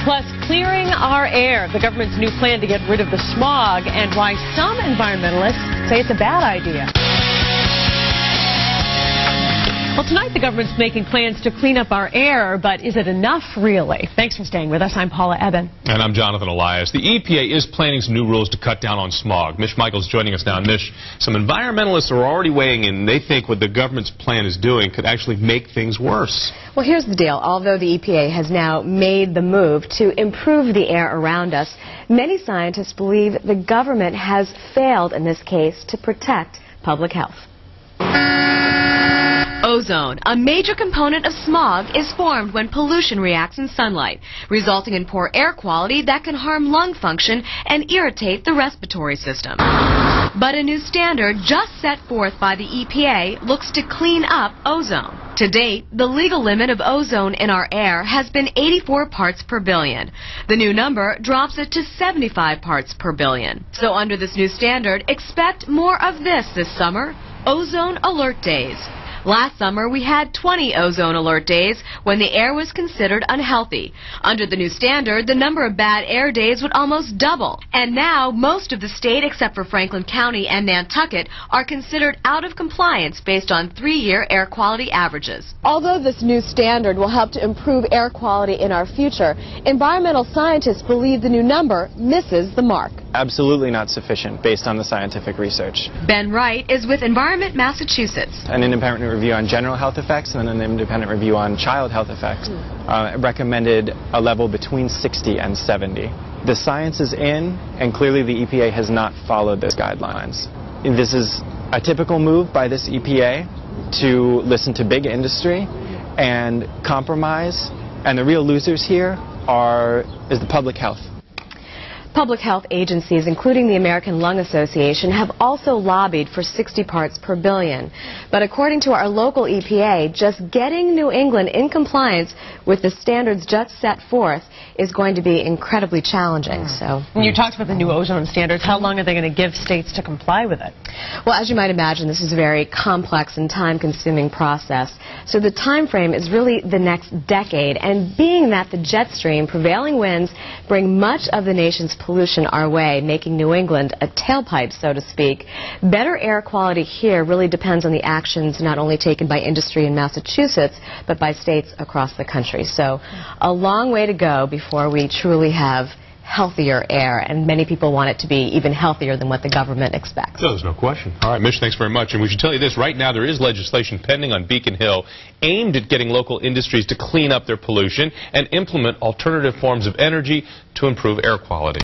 Plus, clearing our air, the government's new plan to get rid of the smog, and why some environmentalists say it's a bad idea. Well, tonight the government's making plans to clean up our air, but is it enough, really? Thanks for staying with us. I'm Paula Eben. And I'm Jonathan Elias. The EPA is planning some new rules to cut down on smog. Mish Michael's joining us now. Mish, some environmentalists are already weighing in. They think what the government's plan is doing could actually make things worse. Well, here's the deal. Although the EPA has now made the move to improve the air around us, many scientists believe the government has failed in this case to protect public health. Ozone, a major component of smog, is formed when pollution reacts in sunlight, resulting in poor air quality that can harm lung function and irritate the respiratory system. But a new standard just set forth by the EPA looks to clean up ozone. To date, the legal limit of ozone in our air has been 84 parts per billion. The new number drops it to 75 parts per billion. So under this new standard, expect more of this summer: ozone alert days. Last summer, we had 20 ozone alert days when the air was considered unhealthy. Under the new standard, the number of bad air days would almost double. And now, most of the state, except for Franklin County and Nantucket, are considered out of compliance based on 3-year air quality averages. Although this new standard will help to improve air quality in our future, environmental scientists believe the new number misses the mark. Absolutely not sufficient based on the scientific research. Ben Wright is with Environment Massachusetts. An independent review on general health effects and an independent review on child health effects recommended a level between 60 and 70. The science is in, and clearly the EPA has not followed those guidelines. This is a typical move by this EPA to listen to big industry and compromise, and the real losers here is the public health. Public health agencies, including the American Lung Association, have also lobbied for 60 parts per billion. But according to our local EPA, just getting New England in compliance with the standards just set forth is going to be incredibly challenging. So, You talked about the new ozone standards. How long are they going to give states to comply with it? Well, as you might imagine, this is a very complex and time-consuming process. So the time frame is really the next decade. And being that the jet stream, prevailing winds, bring much of the nation's pollution our way, making New England a tailpipe, so to speak, better air quality here really depends on the actions not only taken by industry in Massachusetts, but by states across the country. So a long way to go before we truly have healthier air, and many people want it to be even healthier than what the government expects. No, there's no question. All right, Mish, thanks very much. And we should tell you this, right now there is legislation pending on Beacon Hill aimed at getting local industries to clean up their pollution and implement alternative forms of energy to improve air quality.